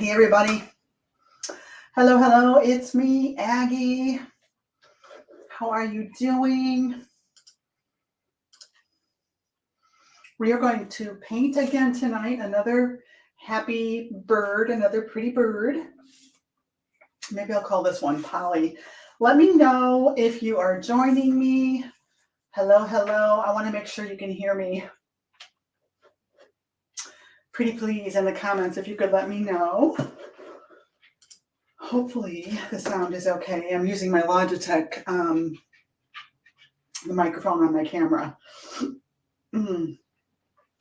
Hey everybody. Hello, it's me, Aggie. How are you doing? We are going to paint again tonight. Another happy bird, another pretty bird. Maybe I'll call this one Polly. Let me know if you are joining me. Hello. I want to make sure you can hear me. Pretty please in the comments if you could let me know. Hopefully the sound is okay. I'm using my Logitech, the microphone on my camera. And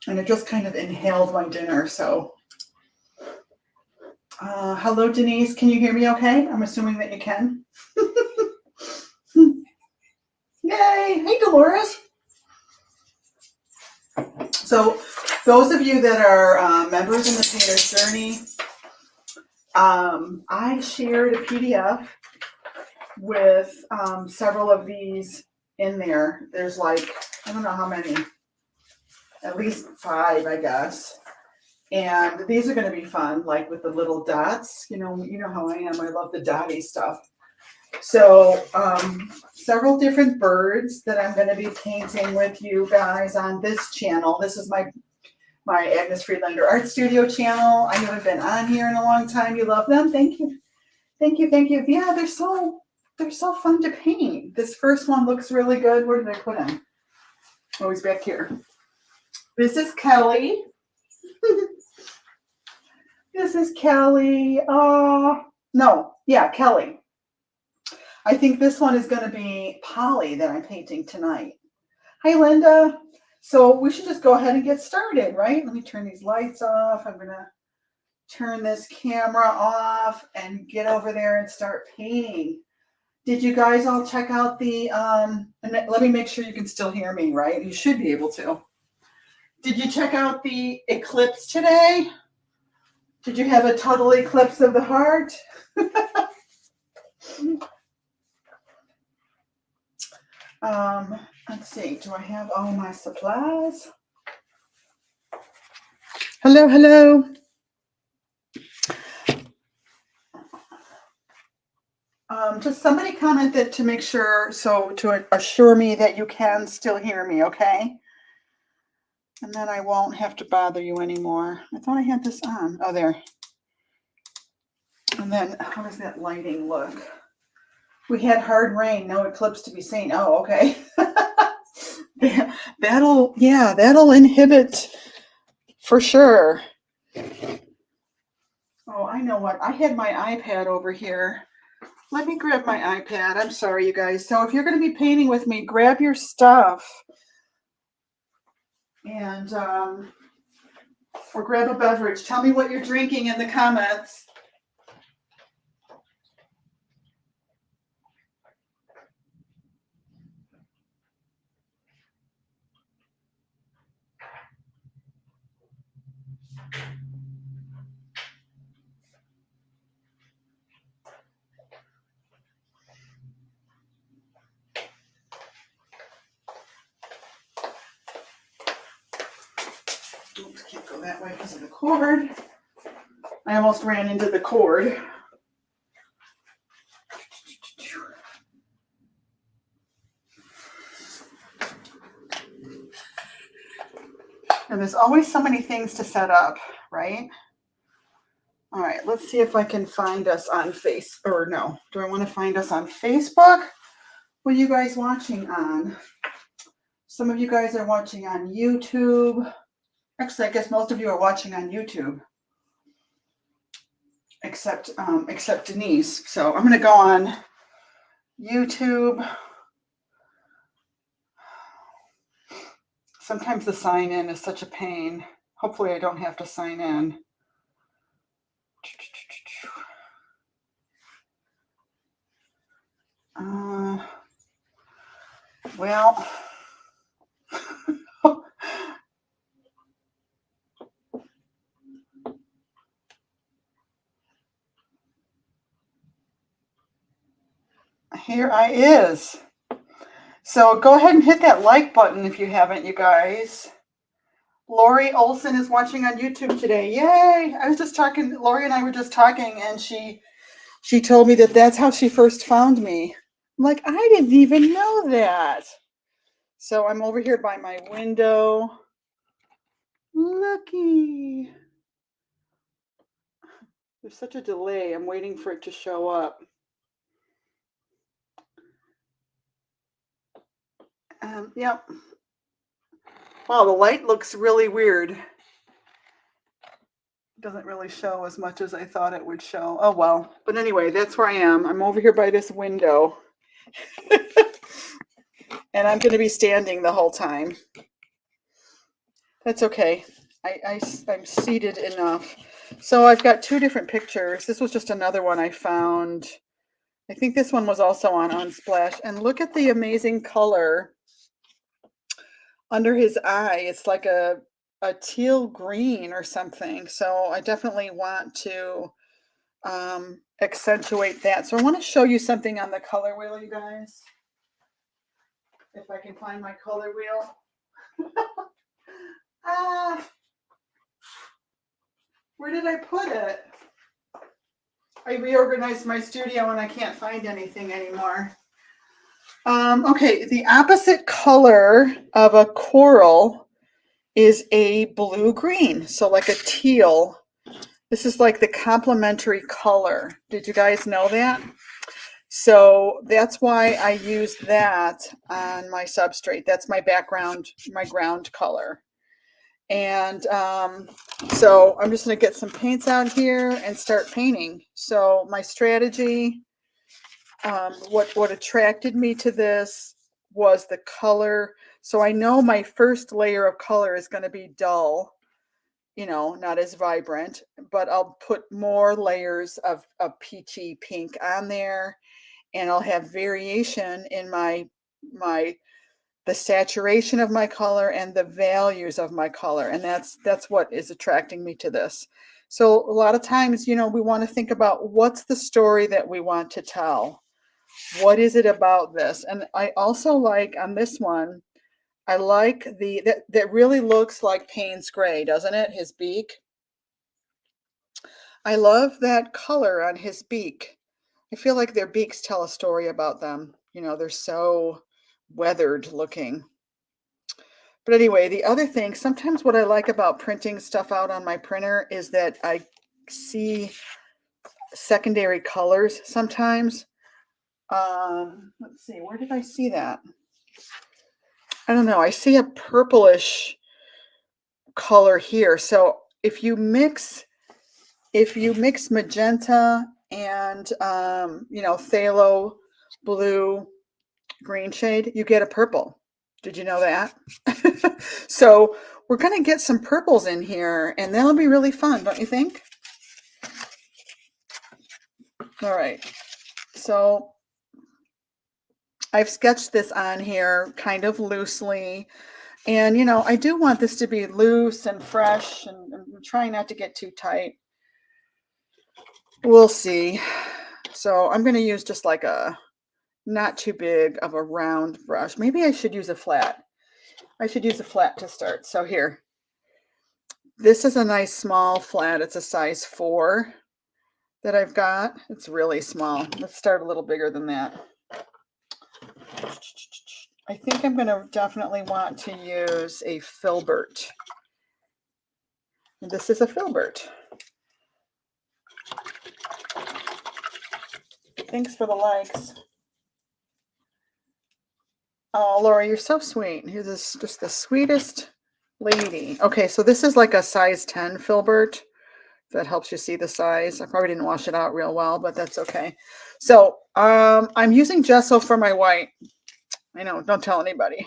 I just kind of inhaled my dinner, so. Hello, Denise. Can you hear me okay? I'm assuming that you can. Yay! Hey, Dolores. So those of you that are members in the Painter's Journey, I shared a PDF with several of these in there. There's like, I don't know how many, at least 5, I guess. And these are going to be fun, like with the little dots. You know how I am. I love the dotty stuff. So several different birds that I'm going to be painting with you guys on this channel. This is my Agnes Friedlander Art Studio channel. I haven't been on here in a long time. You love them? Thank you. Yeah, they're so fun to paint. This first one looks really good. Where did I put him? Oh, he's back here. This is Kelly. This is Kelly. Kelly. I think this one is going to be Polly that I'm painting tonight. Hi, Linda. So we should just go ahead and get started, right? Let me turn these lights off. I'm going to turn this camera off and get over there and start painting. Did you guys all check out the, and let me make sure you can still hear me, right? You should be able to. Did you check out the eclipse today? Did you have a total eclipse of the heart? Let's see. Do I have all my supplies? Hello. Just somebody commented to make sure, so to assure me that you can still hear me, okay? And then I won't have to bother you anymore. I thought I had this on. Oh, there. And then how does that lighting look? We had hard rain, no eclipse to be seen. Oh, okay. That'll inhibit for sure. Oh, I know what. I had my iPad over here. Let me grab my iPad. I'm sorry, you guys. So if you're going to be painting with me, grab your stuff. And, or grab a beverage. Tell me what you're drinking in the comments. Oops, can't go that way because of the cord. I almost ran into the cord. And there's always so many things to set up, right? All right, let's see if I can find us on do I want to find us on Facebook? What are you guys watching on? Some of you guys are watching on YouTube. Actually, I guess most of you are watching on YouTube, except Denise. So I'm going to go on YouTube. Sometimes the sign in is such a pain. Hopefully I don't have to sign in. Well, here I is. So go ahead and hit that like button if you haven't, you guys. Lori Olson is watching on YouTube today. Yay! I was just talking, Lori and I were just talking, and she told me that that's how she first found me. I'm like, I didn't even know that. So I'm over here by my window. Looky. There's such a delay. I'm waiting for it to show up. Yep. Wow, the light looks really weird. Doesn't really show as much as I thought it would show. Oh well. But anyway, that's where I am. I'm over here by this window. And I'm going to be standing the whole time. That's okay. I'm seated enough. So I've got two different pictures. This was just another one I found. I think this one was also on Unsplash. And look at the amazing color under his eye. It's like a teal green or something. So I definitely want to accentuate that. So I want to show you something on the color wheel, you guys. If I can find my color wheel. Where did I put it? I reorganized my studio and I can't find anything anymore. Okay, the opposite color of a coral is a blue-green, so like a teal. This is like the complementary color. Did you guys know that? So that's why I used that on my substrate. That's my background, my ground color. And so I'm just going to get some paints out here and start painting. So my strategy, what attracted me to this was the color. So I know my first layer of color is going to be dull, you know, not as vibrant, but I'll put more layers of peachy pink on there, and I'll have variation in the saturation of my color and the values of my color. And that's what is attracting me to this. So a lot of times, you know, we want to think about what's the story that we want to tell. What is it about this? And I also like on this one, I like that really looks like Payne's gray, doesn't it? His beak. I love that color on his beak. I feel like their beaks tell a story about them. You know, they're so weathered looking. But anyway, the other thing, sometimes what I like about printing stuff out on my printer is that I see secondary colors sometimes. Let's see, where did I see that? I don't know. I see a purplish color here. So if you mix magenta and you know, phthalo blue green shade, you get a purple. Did you know that? So we're going to get some purples in here, and that'll be really fun, don't you think? All right. So I've sketched this on here kind of loosely. And, you know, I do want this to be loose and fresh, and I'm trying not to get too tight. We'll see. So I'm going to use just like a not too big of a round brush. Maybe I should use a flat. I should use a flat to start. So here, this is a nice small flat. It's a size 4 that I've got. It's really small. Let's start a little bigger than that. I think I'm going to definitely want to use a filbert. This is a filbert. Thanks for the likes. Oh, Laura, you're so sweet. You're just the sweetest lady. Okay, so this is like a size 10 filbert. If that helps you see the size. I probably didn't wash it out real well, but that's okay. So I'm using gesso for my white. I know, don't tell anybody.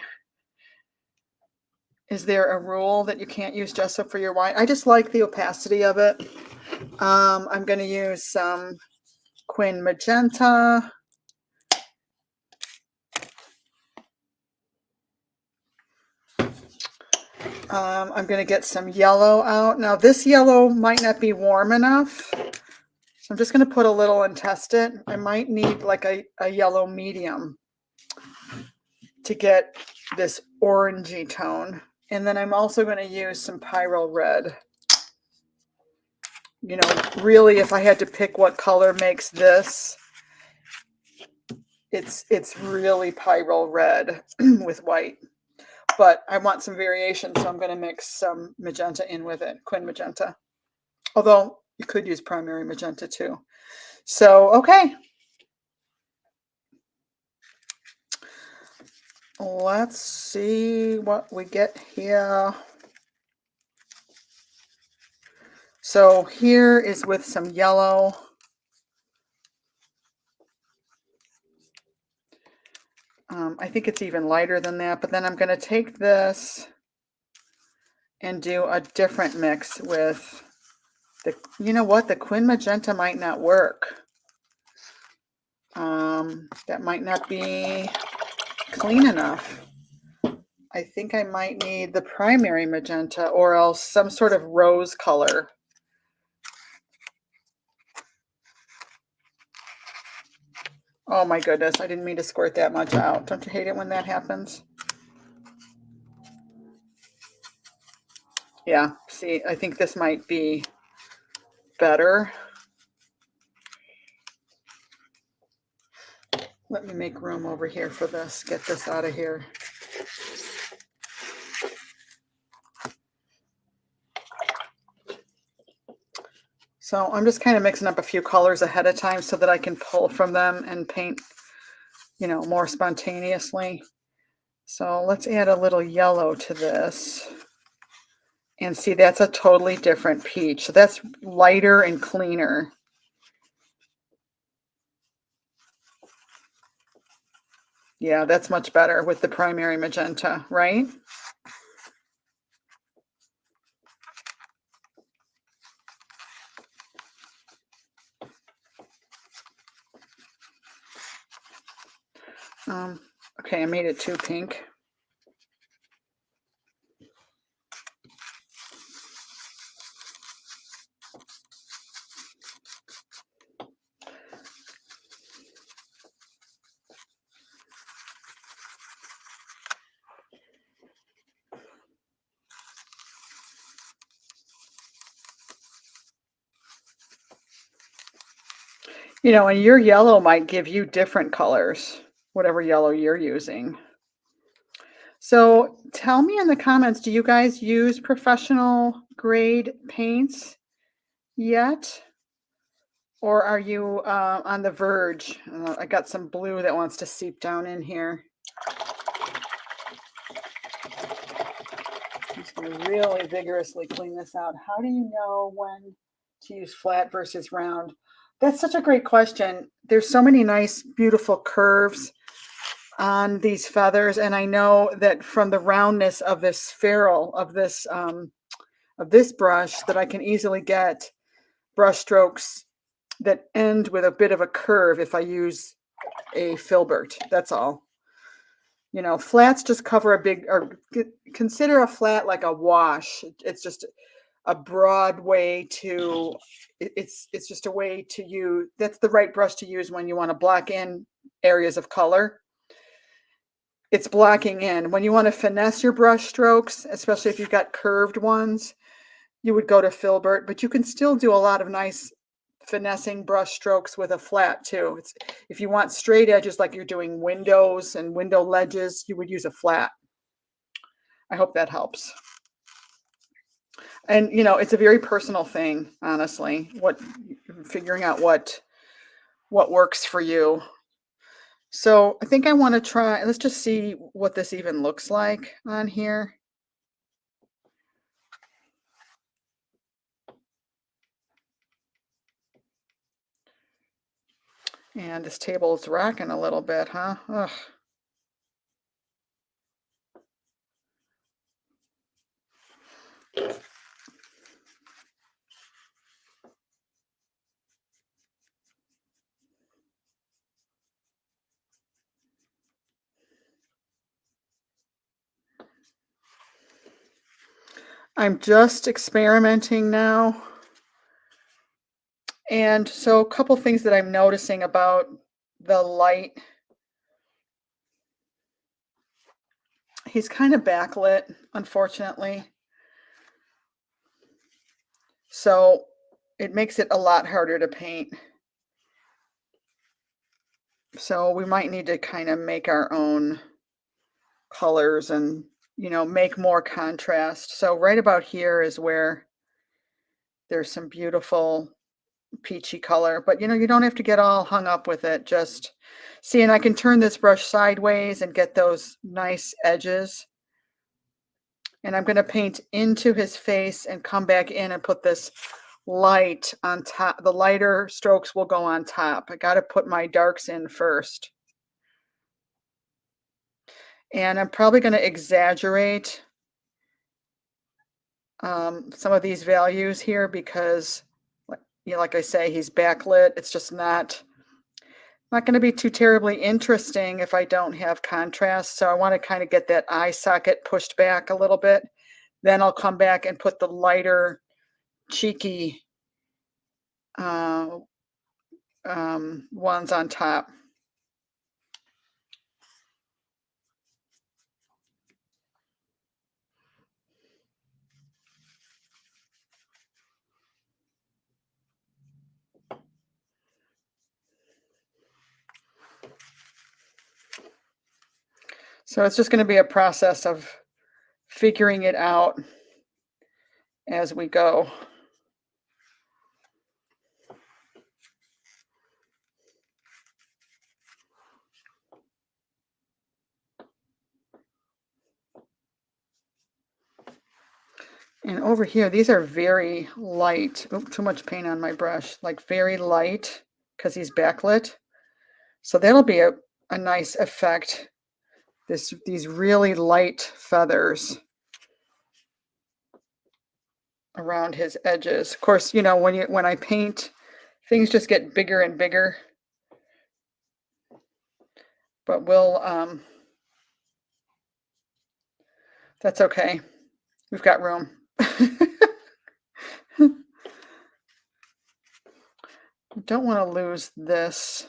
Is there a rule that you can't use gesso for your white? I just like the opacity of it. I'm going to use some Quin Magenta. I'm going to get some yellow out. Now this yellow might not be warm enough, so I'm just going to put a little and test it. I might need like a yellow medium to get this orangey tone. And then I'm also going to use some Pyro Red. You know, really, if I had to pick what color makes this, it's really Pyro Red with white. But I want some variation, so I'm going to mix some magenta in with it, Quin Magenta. Although you could use primary magenta too. So, okay. Let's see what we get here. So here is with some yellow. I think it's even lighter than that, but then I'm going to take this and do a different mix with the, you know what, the Quin Magenta might not work. That might not be clean enough. I think I might need the primary magenta or else some sort of rose color. Oh my goodness, I didn't mean to squirt that much out. Don't you hate it when that happens? Yeah, see, I think this might be better. Let me make room over here for this. Get this out of here. So I'm just kind of mixing up a few colors ahead of time so that I can pull from them and paint, you know, more spontaneously. So let's add a little yellow to this. And see, that's a totally different peach. So that's lighter and cleaner. Yeah, that's much better with the primary magenta, right? Okay, I made it too pink. You know, and your yellow might give you different colors, whatever yellow you're using. So tell me in the comments, do you guys use professional grade paints yet? Or are you on the verge? I got some blue that wants to seep down in here. I'm just going to really vigorously clean this out. How do you know when to use flat versus round? That's such a great question. There's so many nice, beautiful curves on these feathers, and I know that from the roundness of this ferrule of this brush that I can easily get brush strokes that end with a bit of a curve if I use a filbert. That's all. You know, flats just cover a big, or consider a flat like a wash. It's just a broad way to, it's just a way to use, that's the right brush to use when you want to block in areas of color. It's blocking in. When you want to finesse your brush strokes, especially if you've got curved ones, you would go to filbert, but you can still do a lot of nice finessing brush strokes with a flat too. If you want straight edges like you're doing windows and window ledges, you would use a flat. I hope that helps. And you know, it's a very personal thing, honestly, figuring out what works for you. So I think I want to try, let's just see what this even looks like on here. And this table is rocking a little bit, huh? Ugh. I'm just experimenting now. And so a couple things that I'm noticing about the light he's kind of backlit, unfortunately. So it makes it a lot harder to paint. So we might need to kind of make our own colors and, you know, make more contrast. So right about here is where there's some beautiful peachy color, but you know, you don't have to get all hung up with it. Just see, and I can turn this brush sideways and get those nice edges. And I'm going to paint into his face and come back in and put this light on top. The lighter strokes will go on top. I got to put my darks in first. And I'm probably going to exaggerate some of these values here because, you know, like I say, he's backlit. It's just not going to be too terribly interesting if I don't have contrast. So I want to kind of get that eye socket pushed back a little bit. Then I'll come back and put the lighter, cheeky ones on top. So it's just going to be a process of figuring it out as we go. And over here, these are very light. Oop, too much paint on my brush. Like very light because he's backlit. So that'll be a nice effect. These really light feathers around his edges. Of course, you know, when I paint, things just get bigger and bigger. But that's okay. We've got room. Don't want to lose this.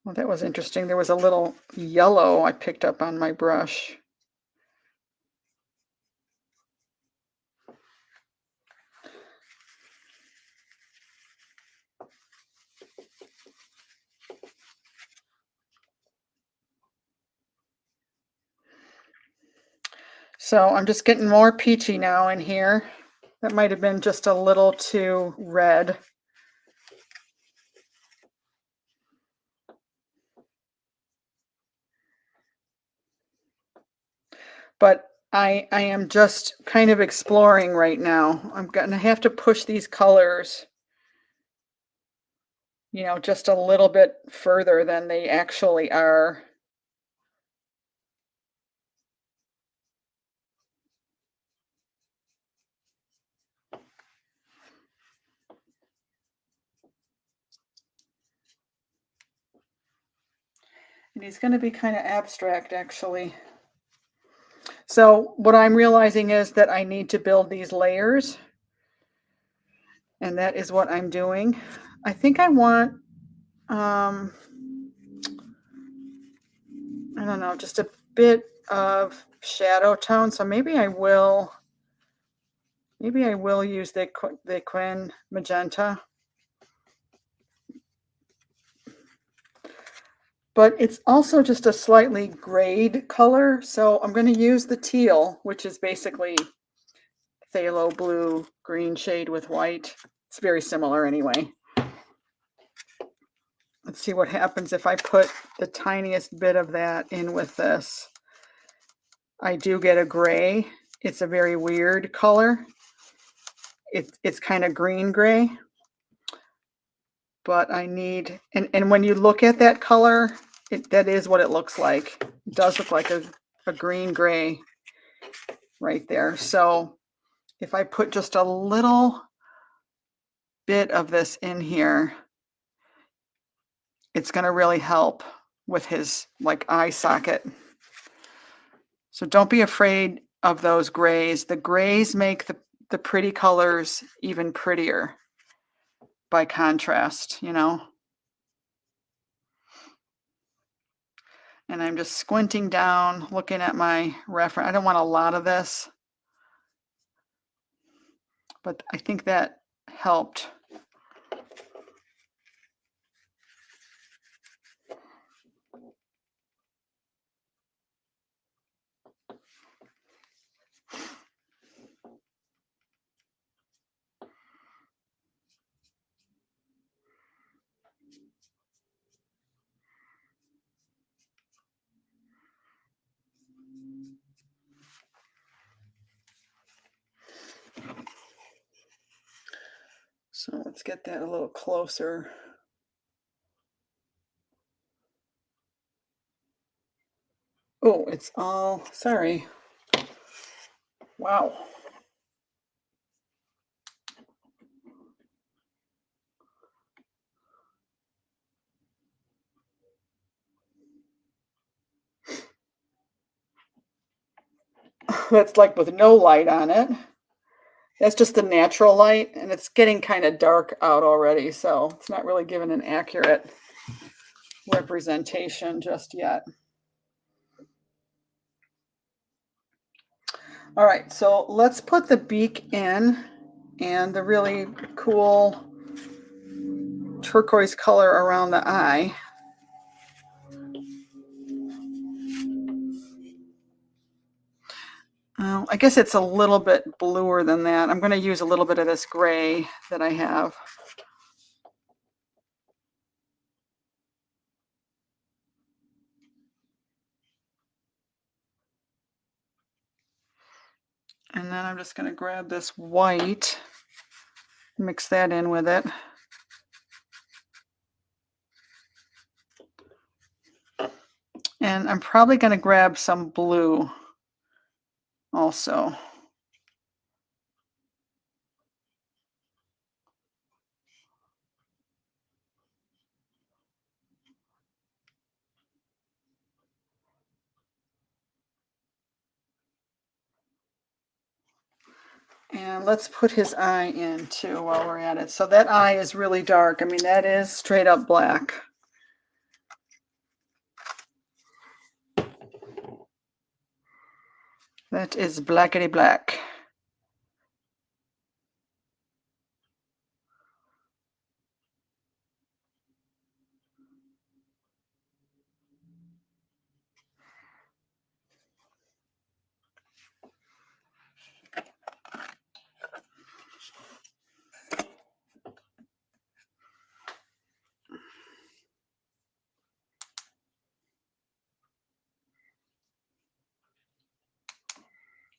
Well, that was interesting. There was a little yellow I picked up on my brush. So I'm just getting more peachy now in here. That might have been just a little too red. But I am just kind of exploring right now. I'm going to have to push these colors, you know, just a little bit further than they actually are. And he's going to be kind of abstract, actually. So what I'm realizing is that I need to build these layers. And that is what I'm doing. I think I want, I don't know, just a bit of shadow tone. So maybe I will use the Quin magenta. But it's also just a slightly grayed color. So I'm going to use the teal, which is basically phthalo blue green shade with white. It's very similar anyway. Let's see what happens if I put the tiniest bit of that in with this. I do get a gray. It's a very weird color. It's kind of green gray. But I need, and when you look at that color, that is what it looks like. It does look like a green gray right there. So if I put just a little bit of this in here, it's going to really help with his like eye socket. So don't be afraid of those grays. The grays make the pretty colors even prettier. by contrast, you know? And I'm just squinting down, looking at my reference. I don't want a lot of this, but I think that helped. So let's get that a little closer. Oh, it's all, sorry. Wow. That's like with no light on it. That's just the natural light, and it's getting kind of dark out already, so it's not really giving an accurate representation just yet. All right, so let's put the beak in and the really cool turquoise color around the eye. I guess it's a little bit bluer than that. I'm going to use a little bit of this gray that I have. And then I'm just going to grab this white, mix that in with it. And I'm probably going to grab some blue also. And let's put his eye in too while we're at it. So that eye is really dark. I mean, that is straight up black. That is blackety black.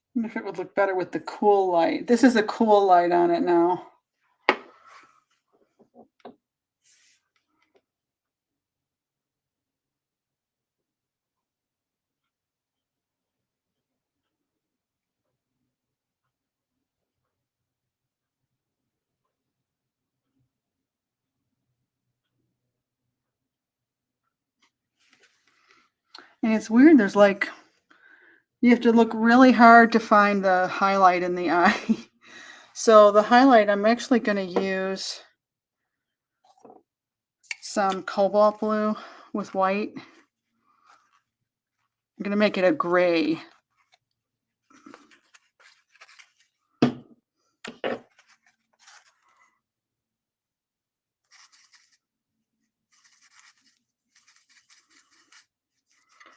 I wonder if it would look better with the cool light. This is a cool light on it now. And it's weird, there's like, you have to look really hard to find the highlight in the eye. So the highlight, I'm actually going to use some cobalt blue with white. I'm going to make it a gray.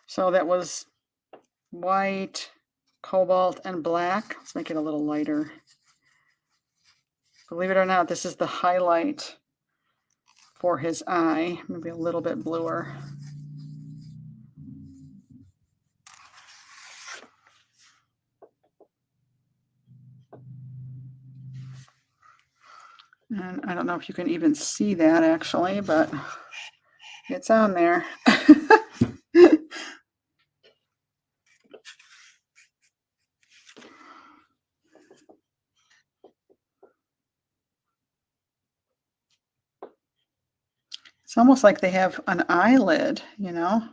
So that was white, cobalt, and black. Let's make it a little lighter. Believe it or not, this is the highlight for his eye. Maybe a little bit bluer. And I don't know if you can even see that actually, but it's on there. It's almost like they have an eyelid, you know?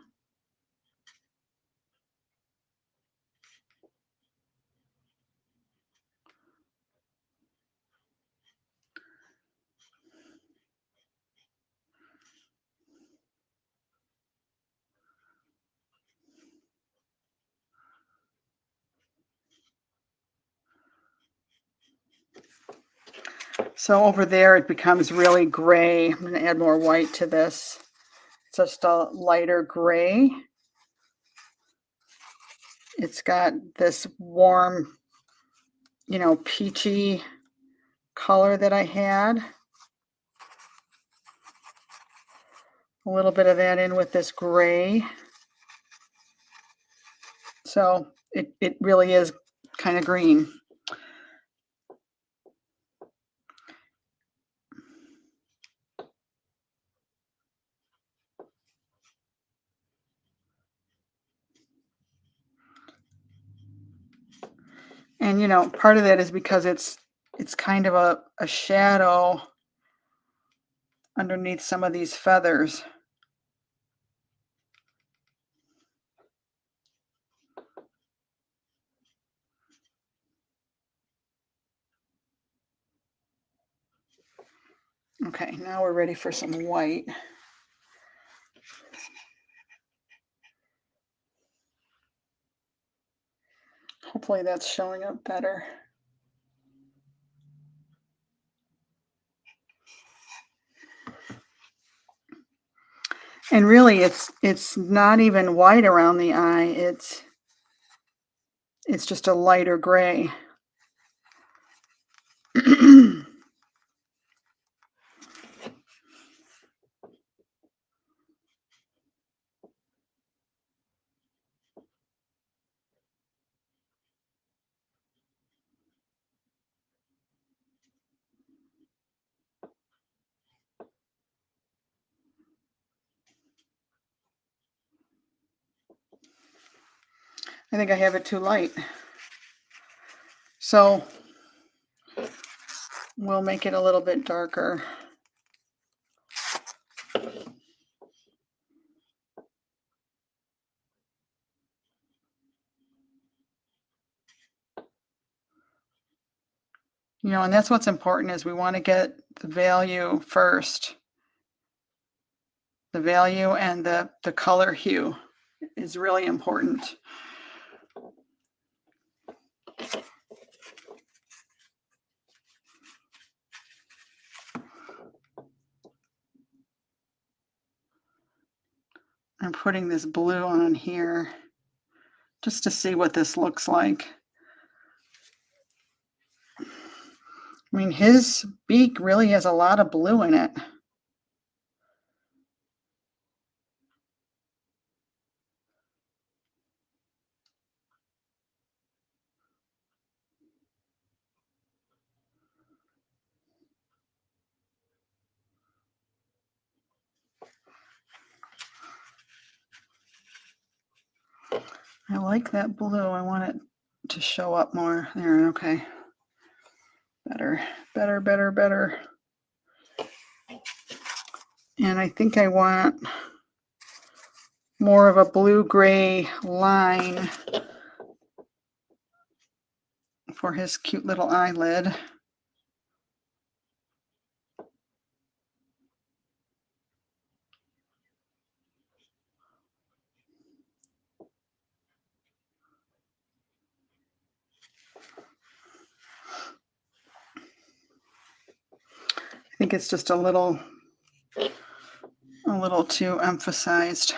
So over there it becomes really gray. I'm going to add more white to this. It's just a lighter gray. It's got this warm, peachy color that I had. A little bit of that in with this gray. So it really is kind of green. And part of that is because it's kind of a shadow underneath some of these feathers. Okay, now we're ready for some white. Hopefully that's showing up better. And really it's not even white around the eye. It's just a lighter gray. I think I have it too light. So we'll make it a little bit darker. And that's what's important is we want to get the value first. The value and the color hue is really important. I'm putting this blue on here just to see what this looks like. I mean, his beak really has a lot of blue in it. I like that blue. I want it to show up more. There, okay. Better, better, better, better. And I think I want more of a blue-gray line for his cute little eyelid. I think it's just a little too emphasized.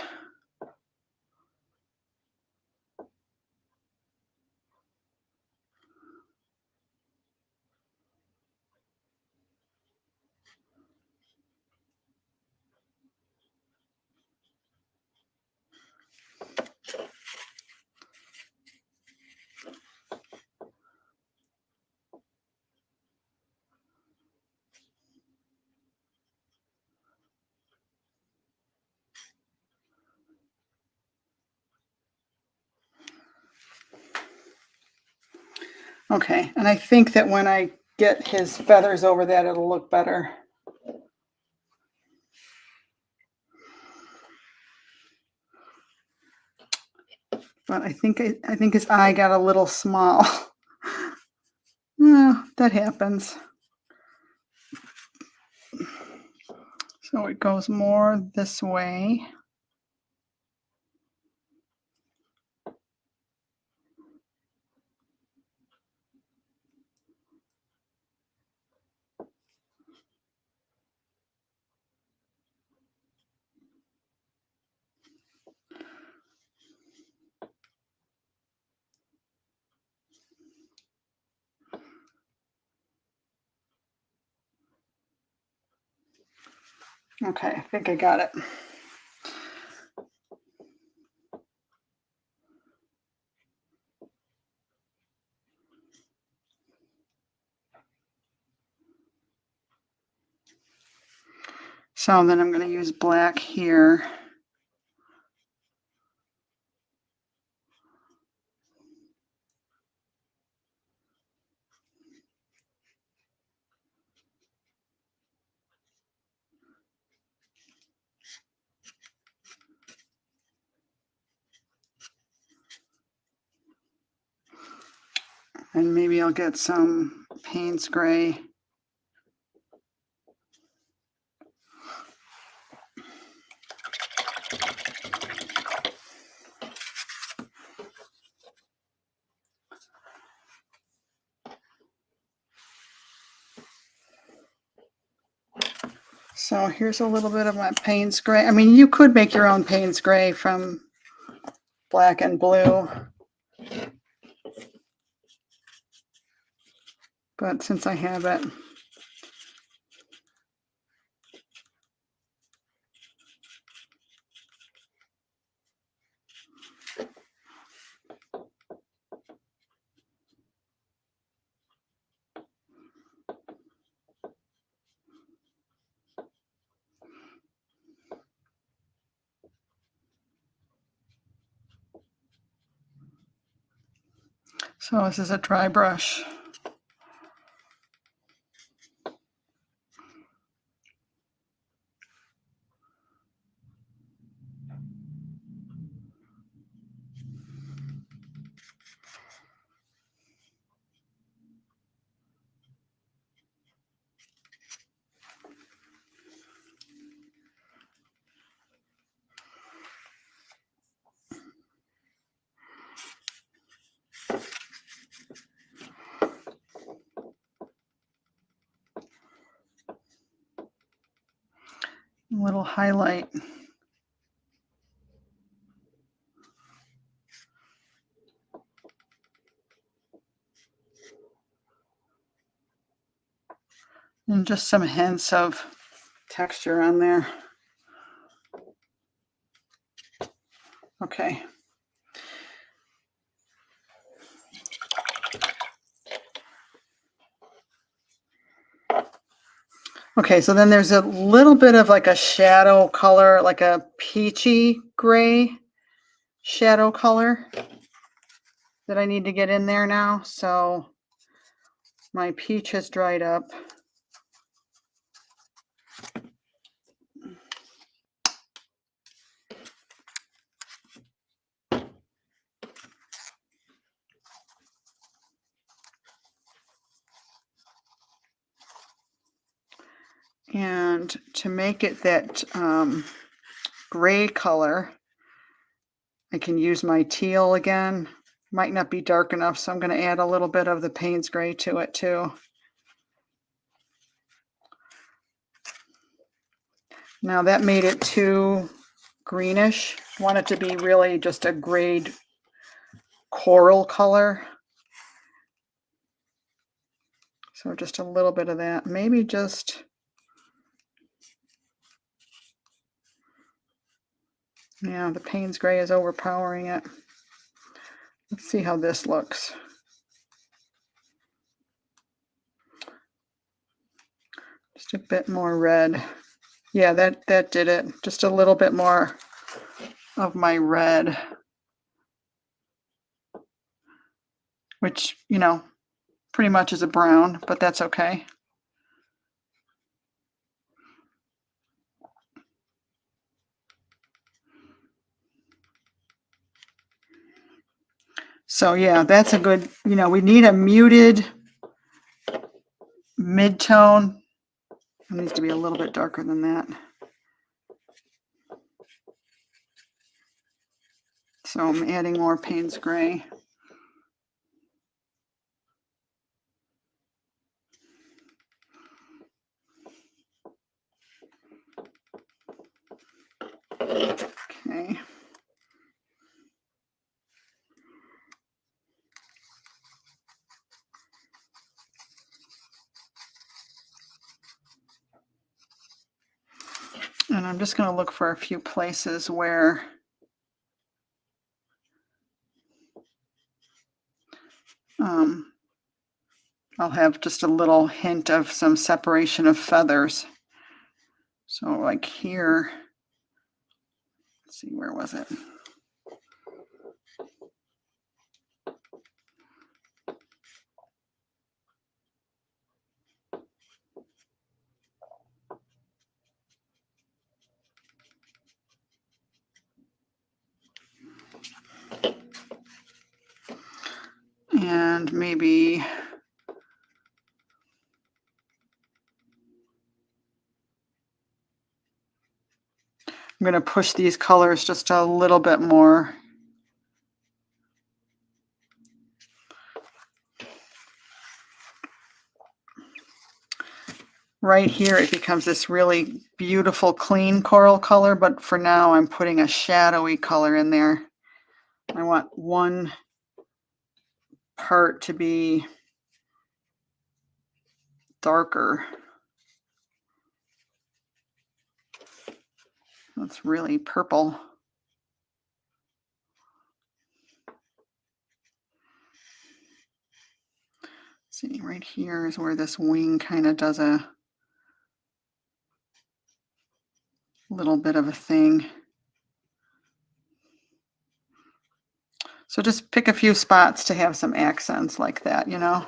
Okay, and I think that when I get his feathers over that, it'll look better. But I think his eye got a little small. That happens. So it goes more this way. Okay, I think I got it. So then I'm going to use black here. And maybe I'll get some Payne's Gray. So here's a little bit of my Payne's Gray. I mean, you could make your own Payne's Gray from black and blue. But since I have it, so this is a dry brush. A little highlight. And just some hints of texture on there. Okay. Okay, so then there's a little bit of like a shadow color, like a peachy gray shadow color that I need to get in there now. So my peach has dried up. And to make it that gray color, I can use my teal again. Might not be dark enough, so I'm going to add a little bit of the Payne's Gray to it too. Now that made it too greenish. I want it to be really just a grayed coral color. So just a little bit of that. Maybe just, yeah, the Payne's Gray is overpowering it. Let's see how this looks. Just a bit more red. Yeah, that did it. Just a little bit more of my red, which, you know, pretty much is a brown, but that's okay. So yeah, that's a good, you know, we need a muted mid-tone. It needs to be a little bit darker than that. So I'm adding more Payne's Gray. Okay. And I'm just going to look for a few places where I'll have just a little hint of some separation of feathers. So like here, let's see, where was it? And maybe I'm going to push these colors just a little bit more. Right here, it becomes this really beautiful, clean coral color, but for now, I'm putting a shadowy color in there. I want one part to be darker. That's really purple. See, right here is where this wing kind of does a little bit of a thing. So just pick a few spots to have some accents like that, you know?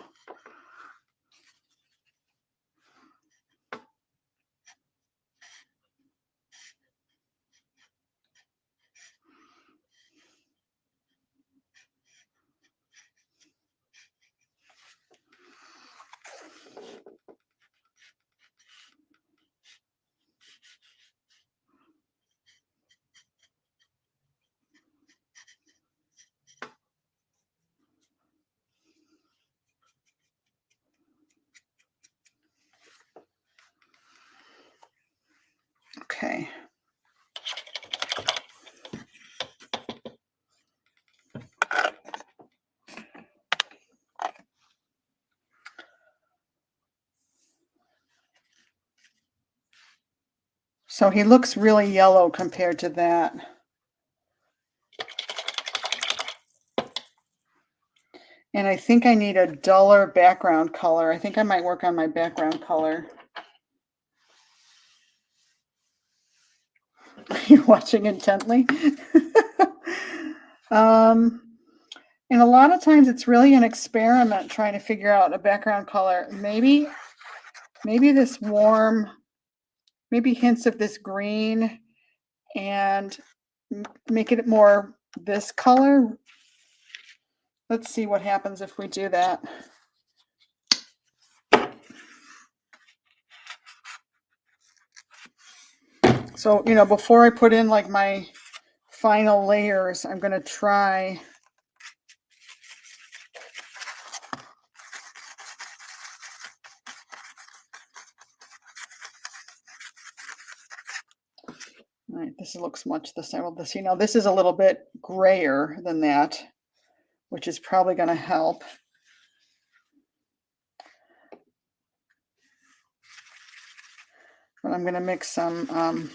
Okay. So he looks really yellow compared to that. And I think I need a duller background color. I think I might work on my background color. You're watching intently. And a lot of times it's really an experiment trying to figure out a background color. Maybe this warm, maybe hints of this green, and make it more this color. Let's see what happens if we do that. So, you know, before I put in like my final layers, I'm going to try all right, this looks much the same. Well, this, you know, this is a little bit grayer than that, which is probably going to help. But I'm going to mix some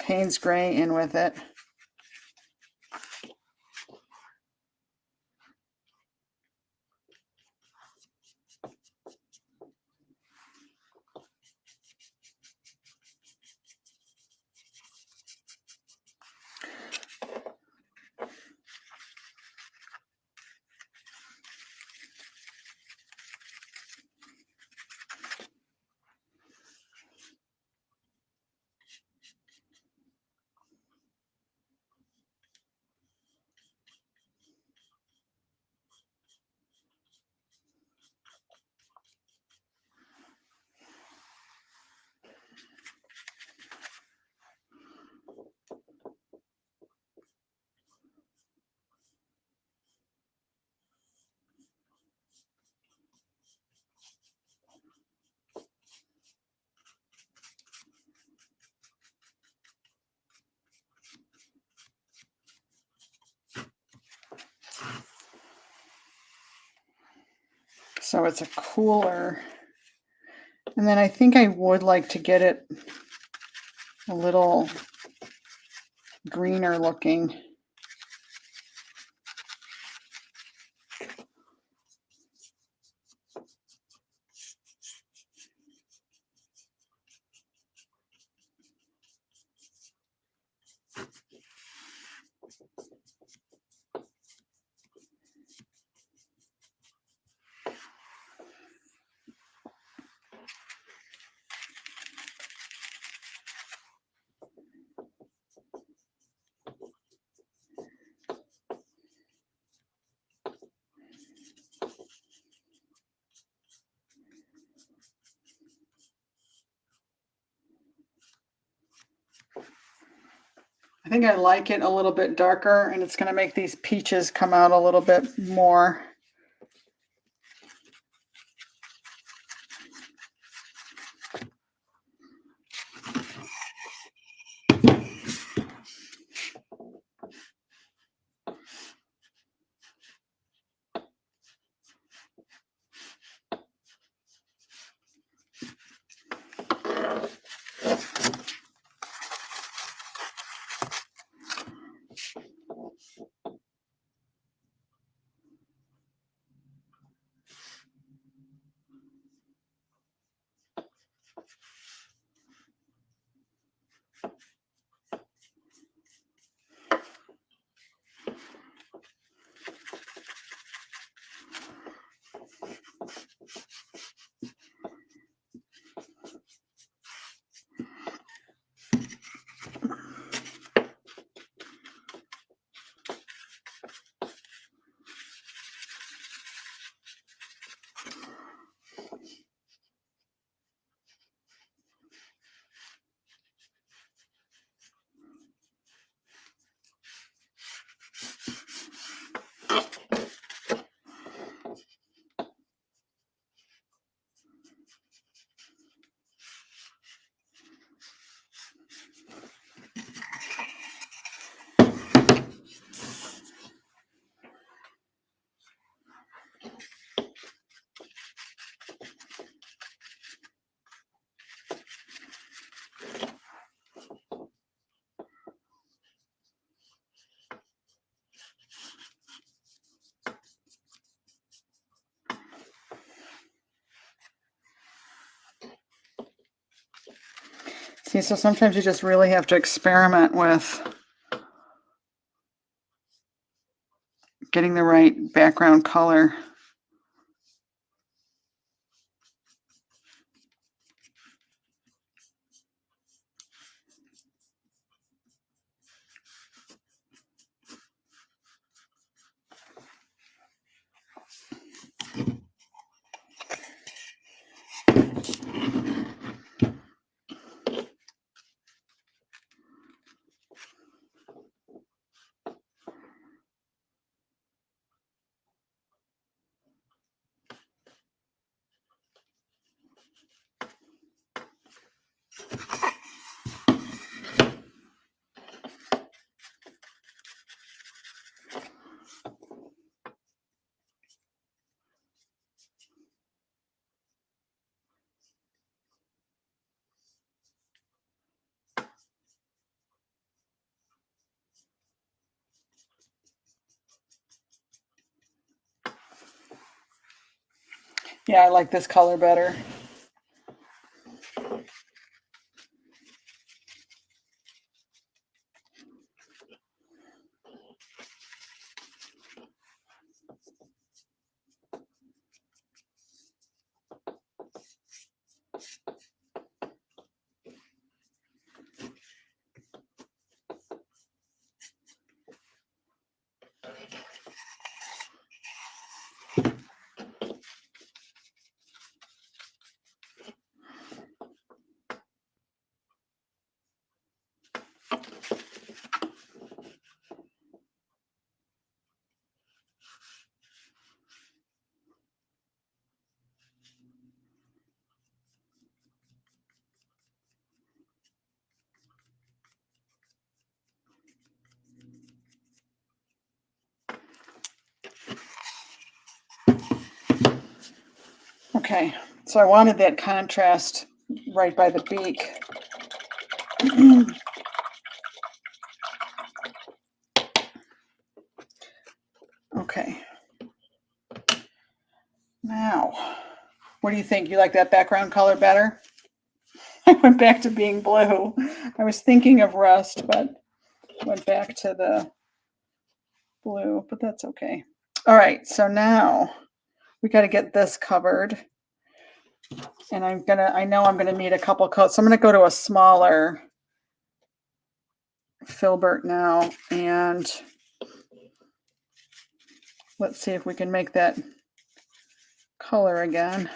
Payne's Gray in with it. So it's a cooler. And then I think I would like to get it a little greener looking. I think I like it a little bit darker, and it's going to make these peaches come out a little bit more. See, so sometimes you just really have to experiment with getting the right background color. Yeah, I like this color better. Okay, so I wanted that contrast right by the beak. Okay. Now, what do you think? You like that background color better? I went back to being blue. I was thinking of rust, but went back to the blue, but that's okay. All right, so now we got to get this covered. And I know I'm gonna need a couple coats. So I'm gonna go to a smaller filbert now, and let's see if we can make that color again.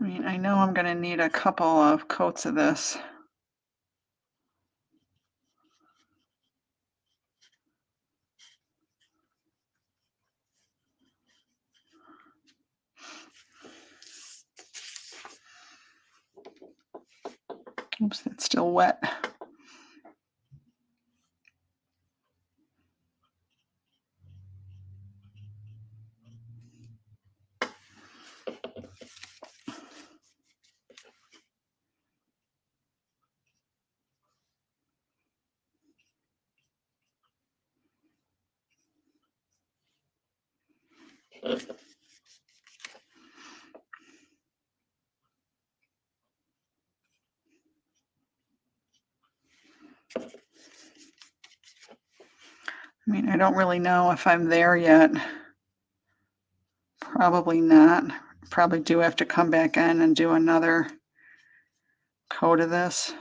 I mean, I know I'm gonna need a couple of coats of this. Oops, it's still wet. I mean, I don't really know if I'm there yet. Probably not. Probably do have to come back in and do another coat of this.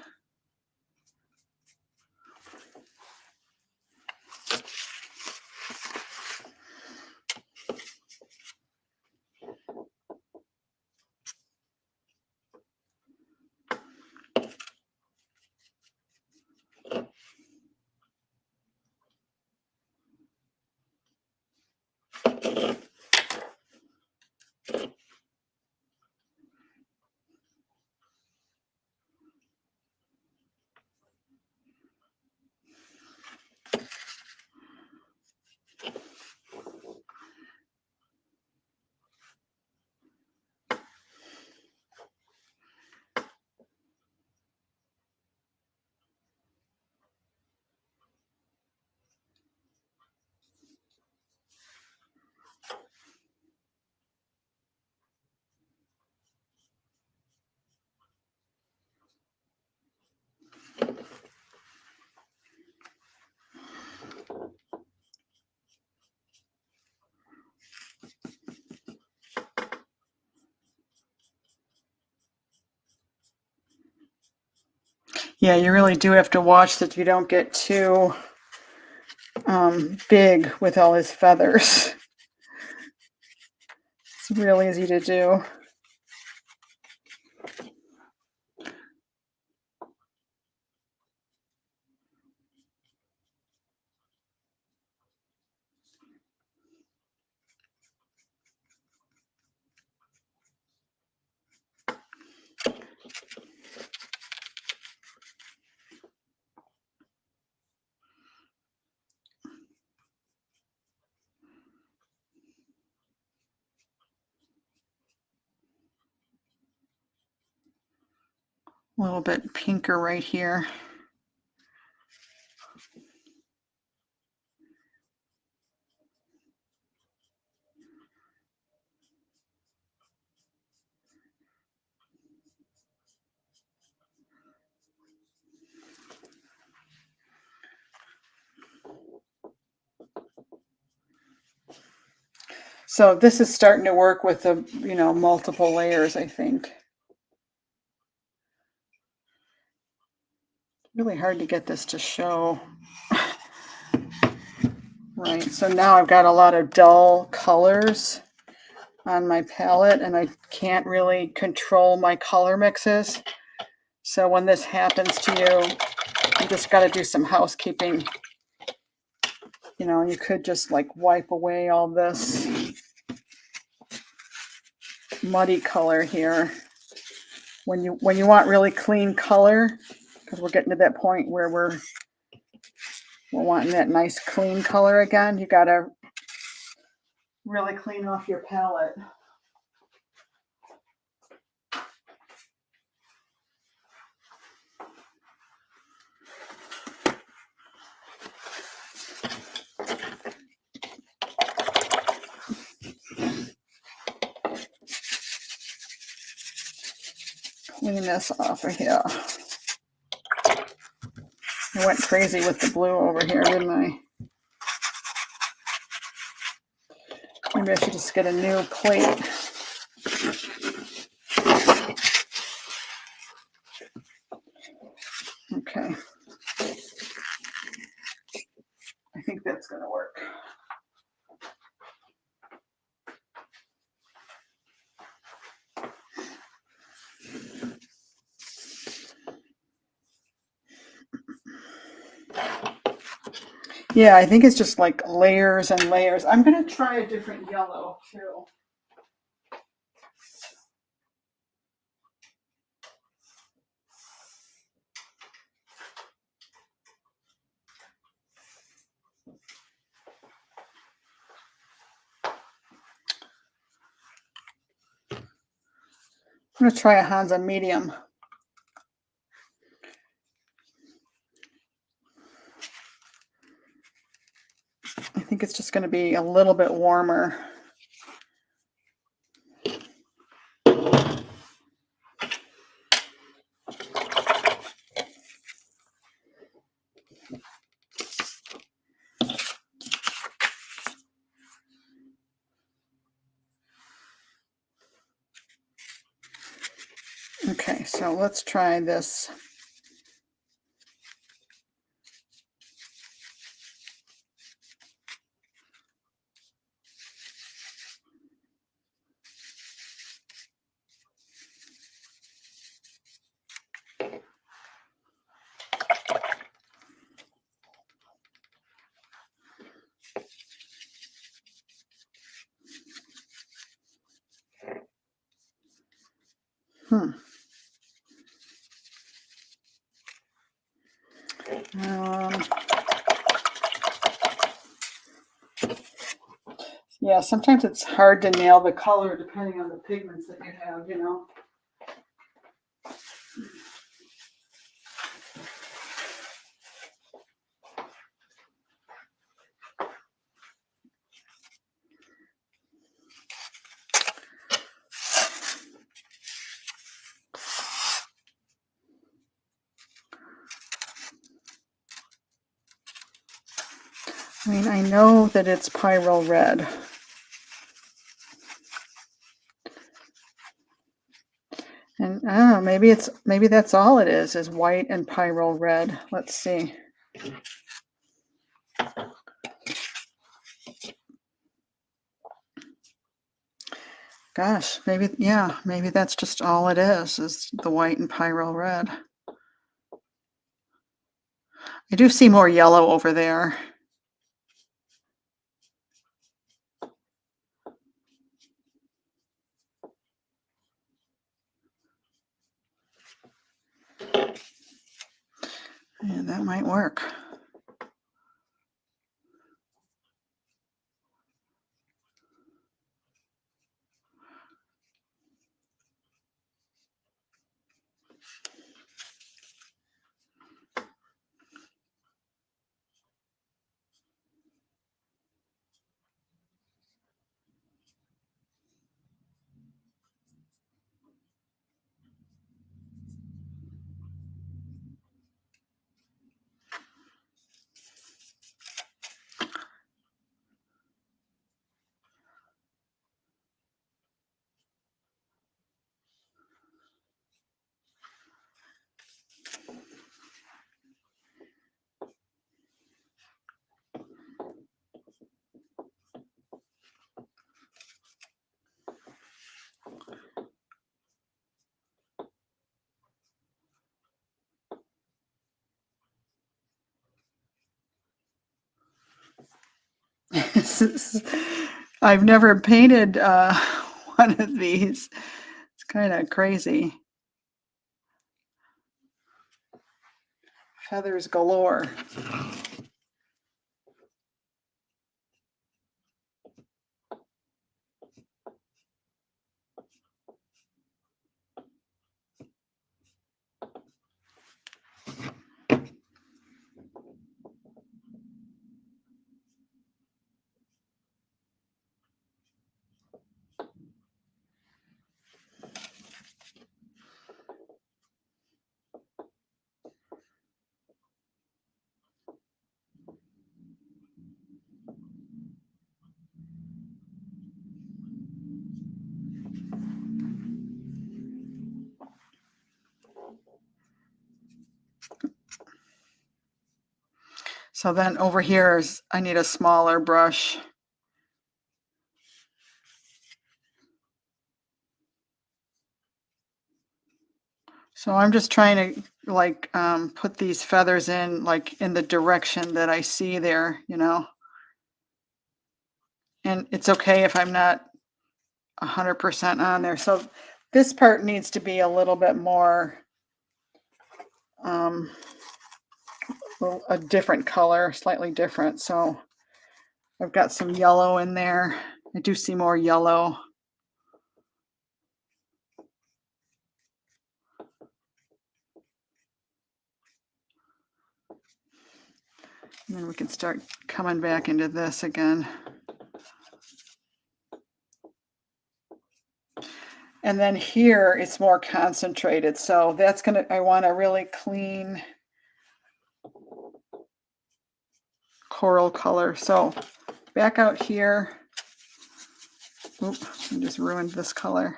Yeah, you really do have to watch that you don't get too big with all his feathers. It's real easy to do. A little bit pinker right here. So this is starting to work with the, multiple layers, I think. Really hard to get this to show. Right, so now I've got a lot of dull colors on my palette and I can't really control my color mixes. So when this happens to you just got to do some housekeeping. You could just like wipe away all this muddy color here. When you want really clean color, because we're getting to that point where we're wanting that nice clean color again. You gotta really clean off your palette. Clean this off of here. I went crazy with the blue over here, didn't I? Maybe I should just get a new plate. Okay. I think that's going to work. Yeah, I think it's just like layers and layers. I'm going to try a different yellow too. I'm going to try a Hansa medium. I think it's just going to be a little bit warmer. Okay, so let's try this. Yeah, sometimes it's hard to nail the color depending on the pigments that you have, you know. I mean, I know that it's Pyro Red. And I don't know, maybe that's all it is white and Pyro Red. Let's see. Gosh, maybe that's just all it is the white and Pyro Red. I do see more yellow over there. Yeah, that might work. I've never painted one of these. It's kind of crazy. feathers galore. So then over here is, I need a smaller brush. So I'm just trying to like put these feathers in like in the direction that I see there, you know. And it's okay if I'm not 100% on there. So this part needs to be a little bit more a different color, slightly different. So I've got some yellow in there. I do see more yellow. And then we can start coming back into this again. And then here it's more concentrated. So that's gonna, I want a really clean coral color. So back out here. Oop, I just ruined this color.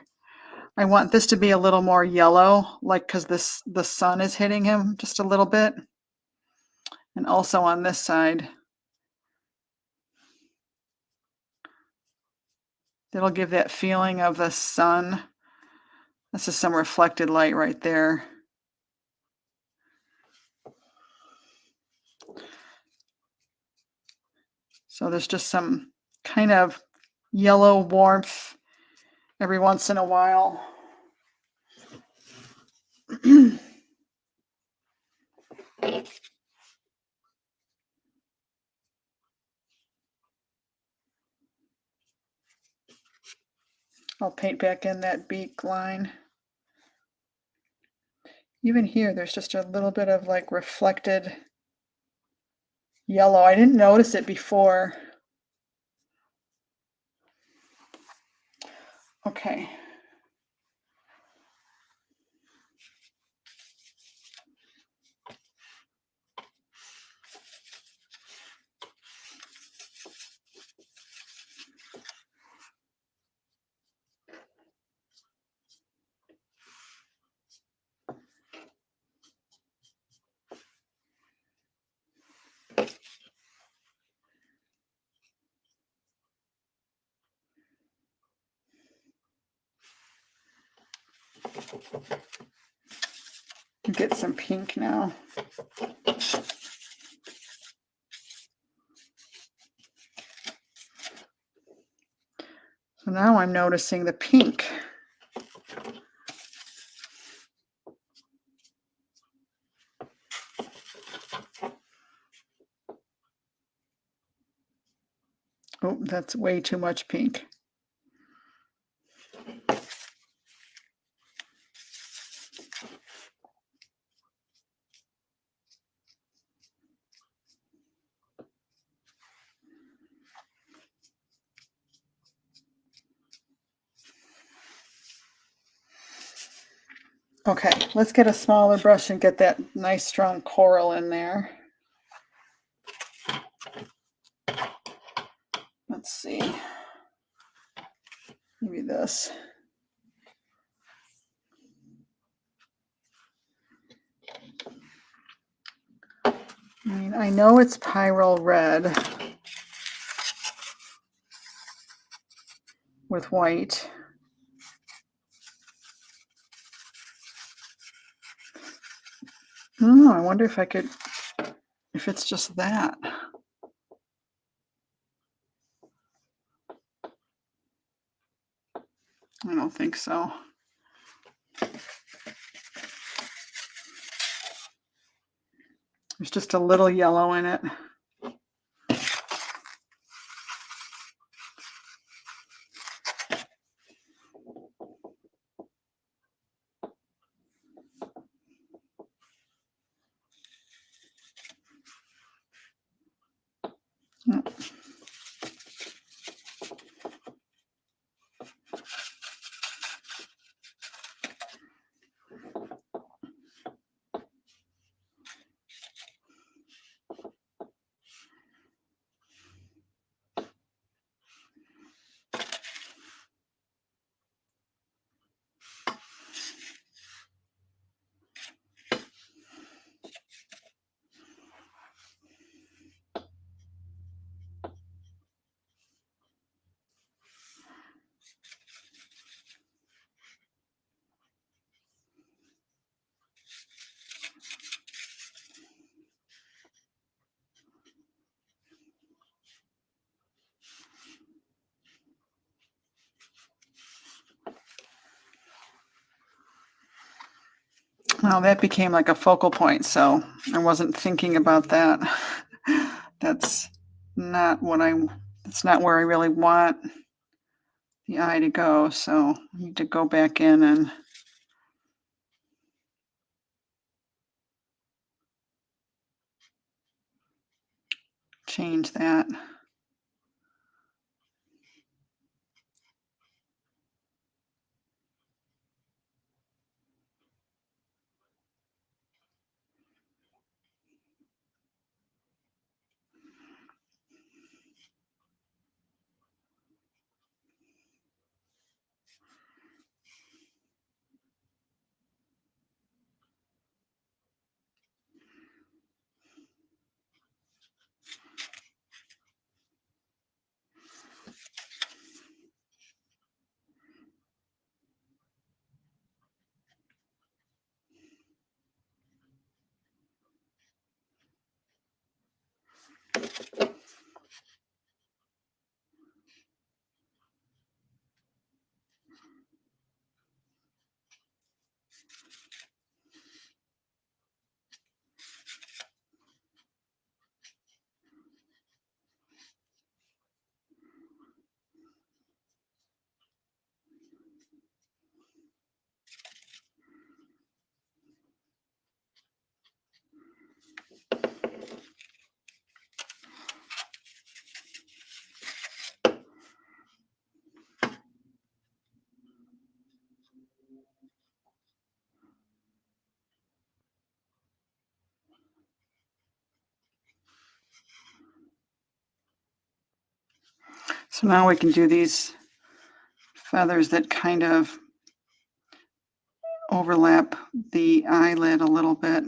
I want this to be a little more yellow, like because the sun is hitting him just a little bit. And also on this side. It'll give that feeling of the sun. This is some reflected light right there. So there's just some kind of yellow warmth every once in a while. I'll paint back in that beak line. Even here, there's just a little bit of like reflected yellow. I didn't notice it before. Okay. Get some pink now. So now I'm noticing the pink. Oh, that's way too much pink. Okay, let's get a smaller brush and get that nice strong coral in there. Let's see. Maybe this. I mean, I know it's Pyrrol red with white. I don't know, I wonder if I could, if it's just that. I don't think so. There's just a little yellow in it. Well, that became like a focal point, so I wasn't thinking about that. That's not that's not where I really want the eye to go, so I need to go back in and change that. So now we can do these feathers that kind of overlap the eyelid a little bit.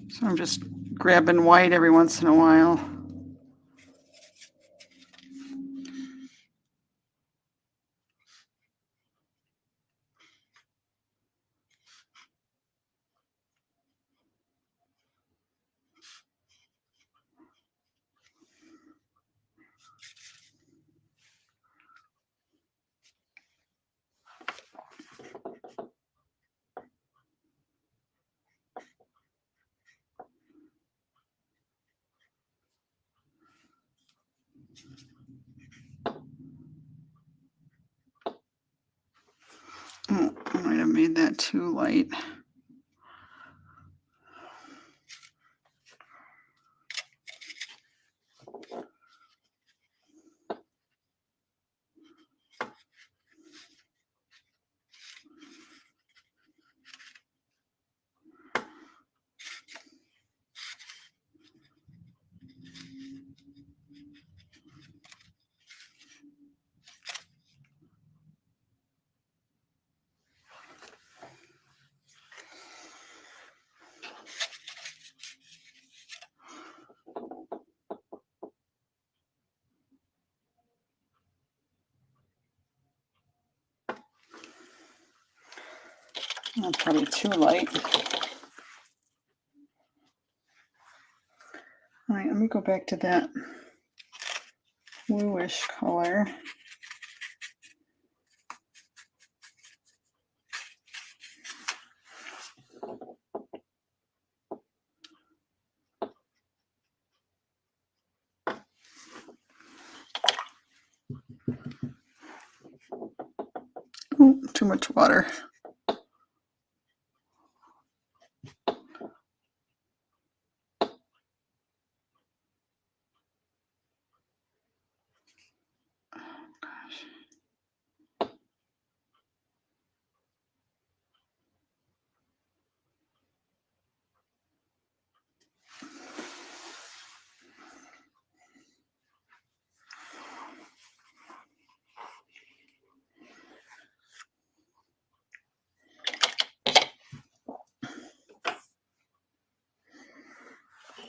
So I'm just grabbing white every once in a while. Oh, I might have made that too light. That's probably too light. All right, let me go back to that bluish color. Ooh, too much water.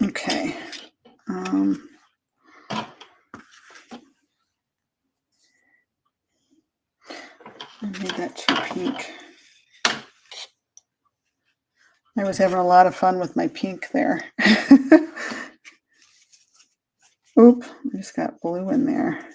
Okay. I made that too pink. I was having a lot of fun with my pink there. Oop, I just got blue in there.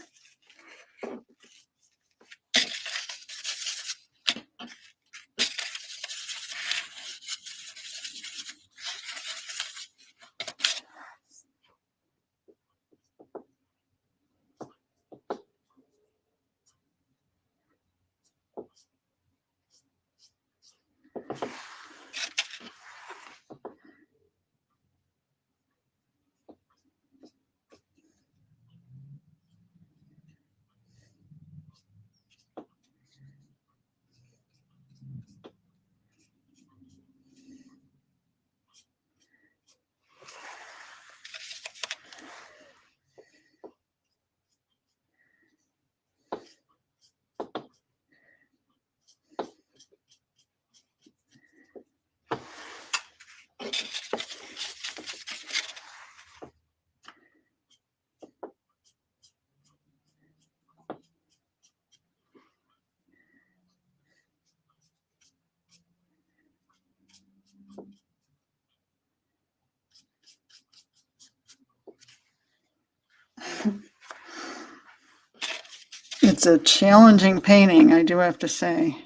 It's a challenging painting, I do have to say.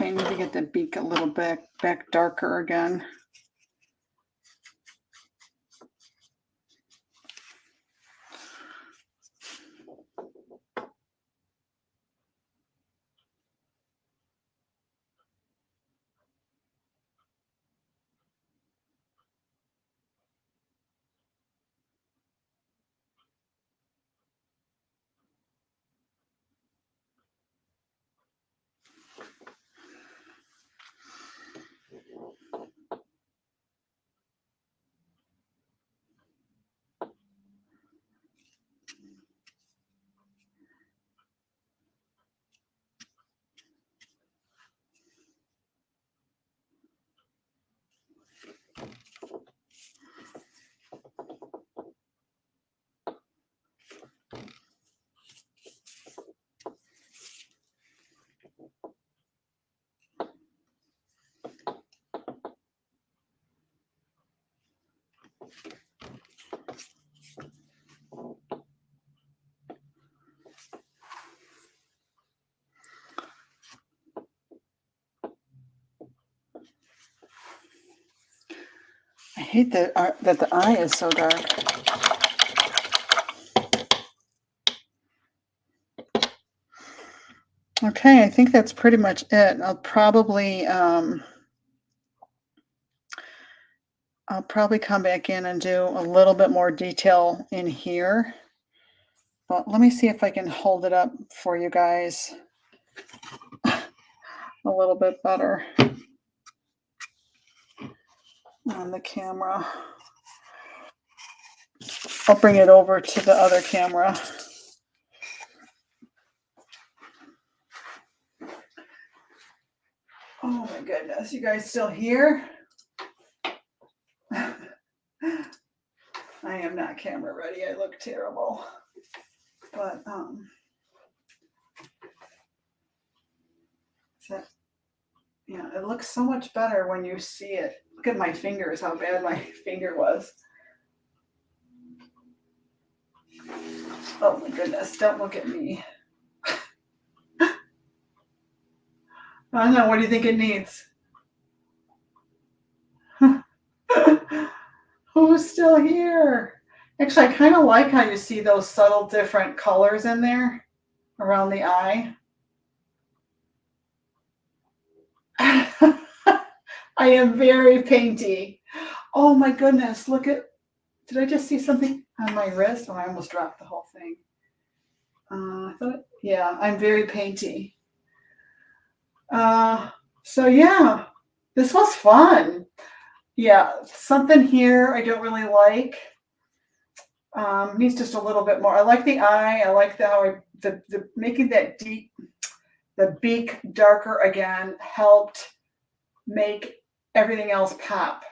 Okay, I need to get the beak a little back darker again. I hate that the eye is so dark. Okay, I think that's pretty much it. I'll probably come back in and do a little bit more detail in here. But let me see if I can hold it up for you guys a little bit better on the camera. I'll bring it over to the other camera. Oh my goodness, you guys still here? I am not camera ready. I look terrible. But yeah, it looks so much better when you see it. Look at my fingers, how bad my finger was. Oh my goodness, don't look at me. I don't know, what do you think it needs? Who's still here? Actually, I kind of like how you see those subtle different colors in there around the eye. I am very painty. Oh my goodness, look at, did I just see something on my wrist? Oh, I almost dropped the whole thing. Yeah, I'm very painty. So yeah, this was fun. Yeah, something here I don't really like. Needs just a little bit more. I like the eye. I like the making that deep, the beak darker again helped make everything else pop.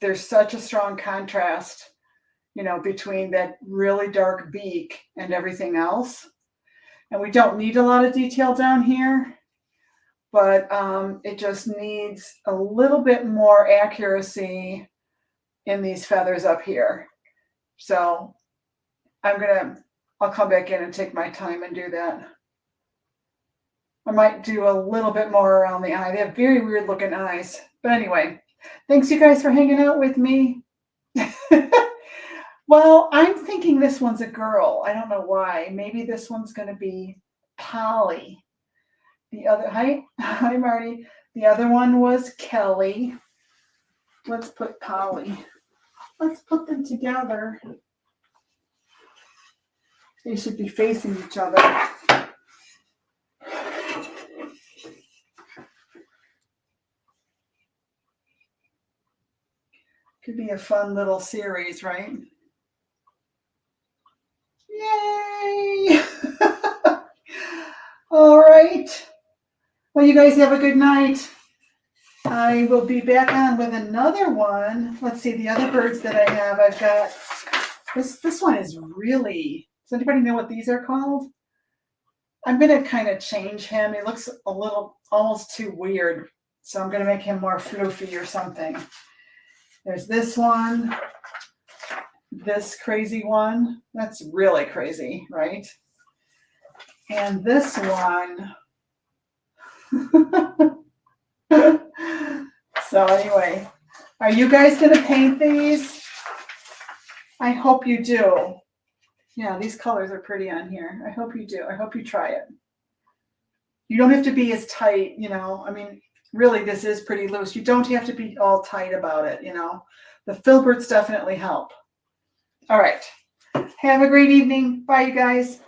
There's such a strong contrast, between that really dark beak and everything else. And we don't need a lot of detail down here, but it just needs a little bit more accuracy in these feathers up here. So I'll come back in and take my time and do that. I might do a little bit more around the eye. They have very weird looking eyes. But anyway, thanks you guys for hanging out with me. Well, I'm thinking this one's a girl. I don't know why. Maybe this one's going to be Polly. Hi Marty. The other one was Kelly. Let's put Polly. Let's put them together. They should be facing each other. Could be a fun little series, right? Yay! All right. Well, you guys have a good night. I will be back on with another one. Let's see, the other birds that I have. I've got this one is really, does anybody know what these are called? I'm going to kind of change him. He looks a little almost too weird. So I'm going to make him more floofy or something. There's this one. This crazy one. That's really crazy, right? And this one. So anyway, are you guys going to paint these? I hope you do. Yeah, these colors are pretty on here. I hope you do. I hope you try it. You don't have to be as tight, I mean, really, this is pretty loose. You don't have to be all tight about it, The filberts definitely help. All right. Have a great evening. Bye, you guys.